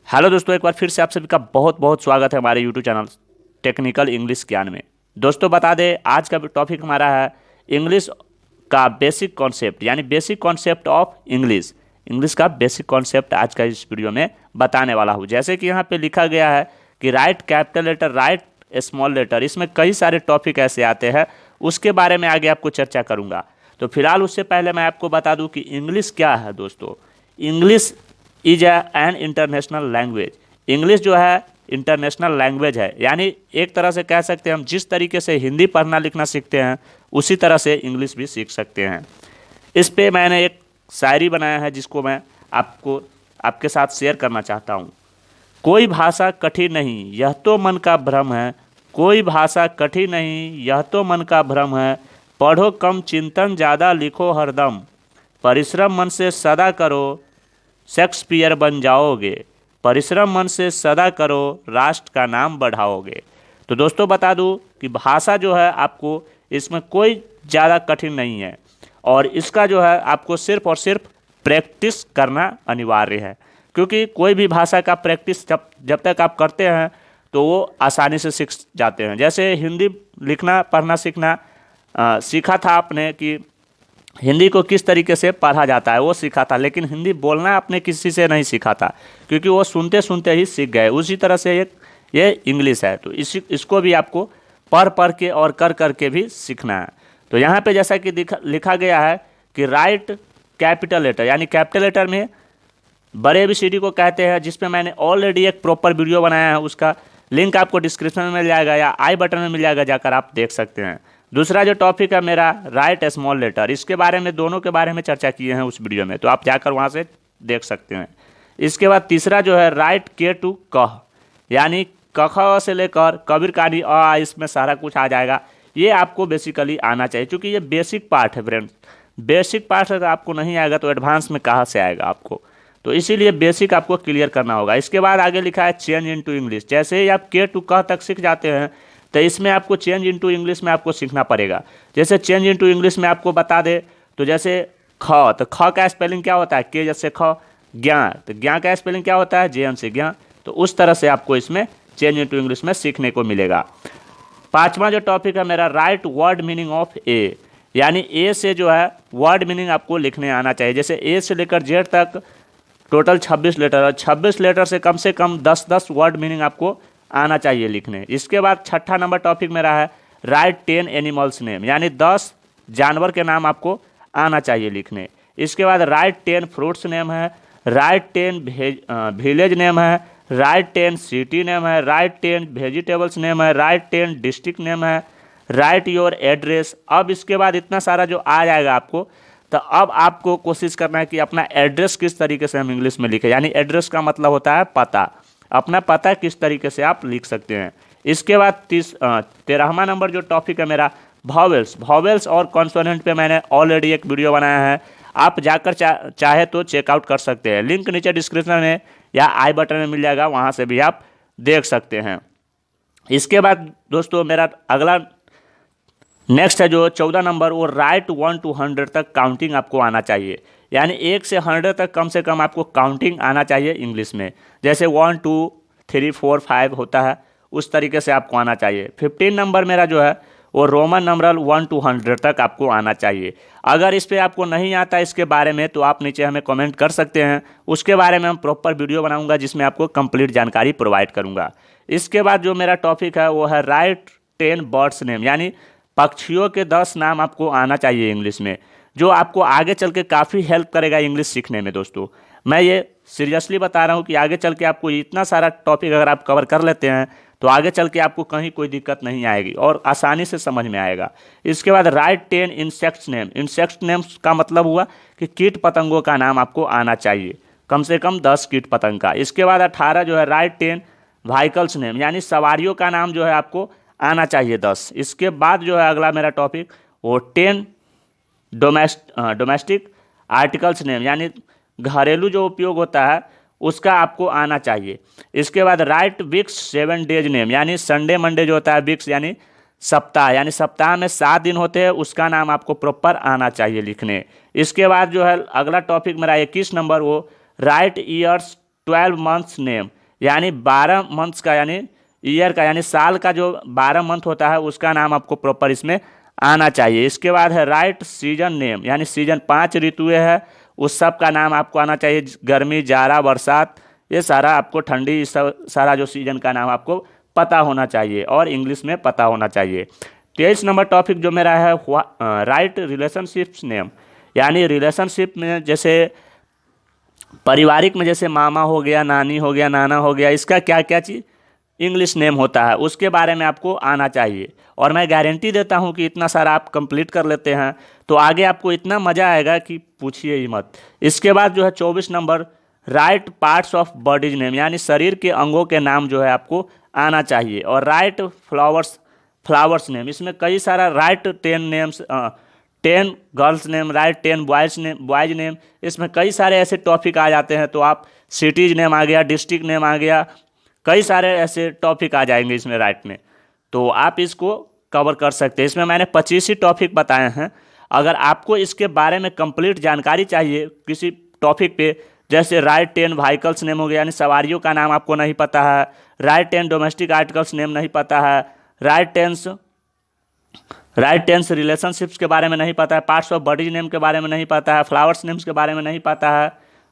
Hello दोस्तों, एक बार फिर से आप सभी का बहुत बहुत स्वागत है हमारे यूट्यूब चैनल टेक्निकल इंग्लिश ज्ञान में। दोस्तों बता दें, आज का टॉपिक हमारा है इंग्लिश का बेसिक कॉन्सेप्ट, यानी basic concept of English. English का बेसिक कॉन्सेप्ट आज का इस वीडियो में बताने वाला हूँ। जैसे कि यहाँ पे लिखा गया है कि write capital letter, write small letter, इसमें कई सारे टॉपिक ऐसे आते हैं, उसके बारे में आगे आपको चर्चा करूँगा। तो फिलहाल उससे पहले मैं आपको बता दूँ कि इंग्लिश क्या है। दोस्तों, English is an international language. English जो है इंटरनेशनल लैंग्वेज है, यानी एक तरह से कह सकते हैं हम जिस तरीके से हिंदी पढ़ना लिखना सीखते हैं उसी तरह से इंग्लिश भी सीख सकते हैं। इस पे मैंने एक शायरी बनाया है जिसको मैं आपको आपके साथ शेयर करना चाहता हूँ। कोई भाषा कठिन नहीं, यह तो मन का भ्रम है। कोई भाषा कठिन नहीं, यह तो मन का भ्रम है। पढ़ो कम, चिंतन ज़्यादा, लिखो हरदम। परिश्रम मन से सदा करो, शेक्सपियर बन जाओगे। परिश्रम मन से सदा करो, राष्ट्र का नाम बढ़ाओगे। तो दोस्तों बता दूं कि भाषा जो है आपको इसमें कोई ज़्यादा कठिन नहीं है, और इसका जो है आपको सिर्फ और सिर्फ प्रैक्टिस करना अनिवार्य है। क्योंकि कोई भी भाषा का प्रैक्टिस जब जब तक आप करते हैं तो वो आसानी से सीख जाते हैं। जैसे हिंदी लिखना पढ़ना सीखना सीखा था आपने कि हिंदी को किस तरीके से पढ़ा जाता है वो सीखा था, लेकिन हिंदी बोलना आपने किसी से नहीं सीखा था, क्योंकि वो सुनते सुनते ही सीख गए। उसी तरह से ये इंग्लिश है, तो इसको भी आपको पढ़ पढ़ के और कर कर के भी सीखना है। तो यहाँ पे जैसा कि लिखा गया है कि राइट कैपिटल लेटर, यानी कैपिटल लेटर में बड़े ABCD को कहते हैं, जिस पे मैंने ऑलरेडी एक प्रॉपर वीडियो बनाया है। उसका लिंक आपको डिस्क्रिप्शन में मिल जाएगा या आई बटन में मिल जाएगा, जाकर आप देख सकते हैं। दूसरा जो टॉपिक है मेरा राइट स्मॉल लेटर, इसके बारे में दोनों के बारे में चर्चा किए हैं उस वीडियो में, तो आप जाकर वहाँ से देख सकते हैं। इसके बाद तीसरा जो है राइट के टू कह, यानी कख से लेकर कबीर कहानी इसमें सारा कुछ आ जाएगा। ये आपको बेसिकली आना चाहिए, क्योंकि ये बेसिक पार्ट है फ्रेंड्स। बेसिक पार्ट अगर आपको नहीं आएगा तो एडवांस में कहाँ से आएगा आपको, तो इसीलिए बेसिक आपको क्लियर करना होगा। इसके बाद आगे लिखा है चेंज इनटू इंग्लिश। जैसे ही आप के टू कह तक सीख जाते हैं तो इसमें आपको चेंज इनटू इंग्लिश में आपको सीखना पड़ेगा। जैसे चेंज इनटू इंग्लिश में आपको बता दे तो जैसे ख, तो ख का स्पेलिंग क्या होता है, के जैसे ख। ज्ञा, तो ज्ञा का स्पेलिंग क्या होता है, JN से ज्ञा। तो उस तरह से आपको इसमें चेंज इनटू इंग्लिश में सीखने को मिलेगा। पांचवा जो टॉपिक है मेरा राइट वर्ड मीनिंग ऑफ ए, यानी ए से जो है वर्ड मीनिंग आपको लिखने आना चाहिए। जैसे ए से लेकर जेड तक टोटल 26 लेटर है, 26 लेटर से कम 10-10 वर्ड मीनिंग आपको आना चाहिए लिखने। इसके बाद छठा नंबर टॉपिक मेरा है राइट 10 एनिमल्स नेम, यानी 10 जानवर के नाम आपको आना चाहिए लिखने। इसके बाद राइट 10 फ्रूट्स नेम है, राइट 10 विलेज नेम है, राइट 10 सिटी नेम है, राइट 10 वेजिटेबल्स नेम है, राइट 10 डिस्ट्रिक्ट नेम है, राइट योर एड्रेस। अब इसके बाद इतना सारा जो आ जाएगा आपको, तो अब आपको कोशिश करना है कि अपना एड्रेस किस तरीके से हम इंग्लिश में लिखें, यानी एड्रेस का मतलब होता है पता। अपना पता किस तरीके से आप लिख सकते हैं। इसके बाद 13वां नंबर जो टॉपिक है मेरा वॉवेल्स और कॉन्सोनेंट पे मैंने ऑलरेडी एक वीडियो बनाया है, आप जाकर चाहे तो चेकआउट कर सकते हैं। लिंक नीचे डिस्क्रिप्शन में या आई बटन में मिल जाएगा, वहाँ से भी आप देख सकते हैं। इसके बाद दोस्तों मेरा अगला नेक्स्ट है जो 14 नंबर, वो राइट 1 to 100 तक काउंटिंग आपको आना चाहिए, यानी 1 से 100 तक कम से कम आपको काउंटिंग आना चाहिए इंग्लिश में। जैसे 1 2 3 4 5 होता है, उस तरीके से आपको आना चाहिए। 15 नंबर मेरा जो है वो रोमन नंबरल 1 to 100 तक आपको आना चाहिए। अगर इस पर आपको नहीं आता इसके बारे में तो आप नीचे हमें कमेंट कर सकते हैं, उसके बारे में हम प्रॉपर वीडियो बनाऊंगा जिसमें आपको कंप्लीट जानकारी प्रोवाइड करूंगा। इसके बाद जो मेरा टॉपिक है वो है राइट 10 बर्ड्स नेम, यानी पक्षियों के 10 नाम आपको आना चाहिए इंग्लिश में, जो आपको आगे चल के काफ़ी हेल्प करेगा इंग्लिश सीखने में। दोस्तों मैं ये सीरियसली बता रहा हूँ कि आगे चल के आपको इतना सारा टॉपिक अगर आप कवर कर लेते हैं तो आगे चल के आपको कहीं कोई दिक्कत नहीं आएगी और आसानी से समझ में आएगा। इसके बाद right 10 insects name. Insect names का मतलब हुआ कि कीट पतंगों का नाम आपको आना चाहिए, कम से कम 10 कीट पतंग का। इसके बाद 18 जो है राइट 10 व्हीकल्स नेम, यानी सवारियों का नाम जो है आपको आना चाहिए 10। इसके बाद जो है अगला मेरा टॉपिक वो 10 डोमेस्टिक आर्टिकल्स नेम, यानी घरेलू जो उपयोग होता है उसका आपको आना चाहिए। इसके बाद राइट वीक्स 7 डेज नेम, यानी संडे मंडे जो होता है वीक्स यानी सप्ताह, यानी सप्ताह में 7 दिन होते हैं, उसका नाम आपको प्रॉपर आना चाहिए लिखने। इसके बाद जो है अगला टॉपिक मेरा 21 नंबर, वो राइट ईयर्स 12 मंथ्स नेम, यानी 12 मंथ्स का, यानी ईयर का, यानी साल का जो 12 मंथ होता है उसका नाम आपको प्रॉपर इसमें आना चाहिए। इसके बाद है राइट सीजन नेम, यानी सीजन 5 ऋतुएं है उस सब का नाम आपको आना चाहिए। गर्मी, जाड़ा, बरसात, ये सारा आपको ठंडी, सब सारा जो सीजन का नाम आपको पता होना चाहिए और इंग्लिश में पता होना चाहिए। 23 नंबर टॉपिक जो मेरा है राइट रिलेशनशिप्स नेम, यानी रिलेशनशिप में जैसे पारिवारिक में जैसे मामा हो गया, नानी हो गया, नाना हो गया, इसका क्या क्या चीज़ इंग्लिश नेम होता है उसके बारे में आपको आना चाहिए। और मैं गारंटी देता हूँ कि इतना सारा आप कंप्लीट कर लेते हैं तो आगे आपको इतना मज़ा आएगा कि पूछिए ही मत। इसके बाद जो है 24 number right parts of bodies name, यानी शरीर के अंगों के नाम जो है आपको आना चाहिए। और राइट फ्लावर्स नेम, इसमें कई सारा right 10 names, 10 girls name, right 10 boys name, इसमें कई सारे ऐसे टॉपिक आ जाते हैं। तो आप सिटीज नेम आ गया, डिस्ट्रिक्ट नेम आ गया, कई सारे ऐसे टॉपिक आ जाएंगे इसमें राइट में, तो आप इसको कवर कर सकते हैं। इसमें मैंने 25 ही टॉपिक बताए हैं। अगर आपको इसके बारे में कंप्लीट जानकारी चाहिए किसी टॉपिक पे, जैसे राइट 10 व्हीकल्स नेम हो गया, यानी सवारियों का नाम आपको नहीं पता है, राइट 10 डोमेस्टिक आर्टिकल्स नेम नहीं पता है, राइट 10 रिलेशनशिप्स के बारे में नहीं पता है, पार्ट्स ऑफ बॉडीज नेम के बारे में नहीं पता है, फ्लावर्स नेम्स के बारे में नहीं पता है,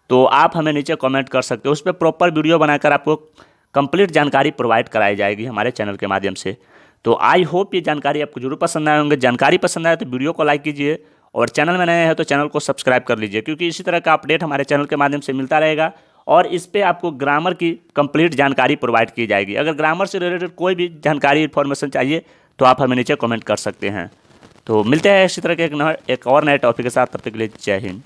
तो आप हमें नीचे कमेंट कर सकते हो। उस पर प्रॉपर वीडियो बनाकर आपको कंप्लीट जानकारी प्रोवाइड कराई जाएगी हमारे चैनल के माध्यम से। तो आई होप ये जानकारी आपको जरूर पसंद आए होंगे। जानकारी पसंद आए तो वीडियो को लाइक कीजिए और चैनल में नए हैं तो चैनल को सब्सक्राइब कर लीजिए, क्योंकि इसी तरह का अपडेट हमारे चैनल के माध्यम से मिलता रहेगा और इस पे आपको ग्रामर की कंप्लीट जानकारी प्रोवाइड की जाएगी। अगर ग्रामर से रिलेटेड कोई भी जानकारी इन्फॉर्मेशन चाहिए तो आप हमें नीचे कमेंट कर सकते हैं। तो मिलते हैं इसी तरह के एक और नए टॉपिक के साथ, तब तक के लिए जय हिंद।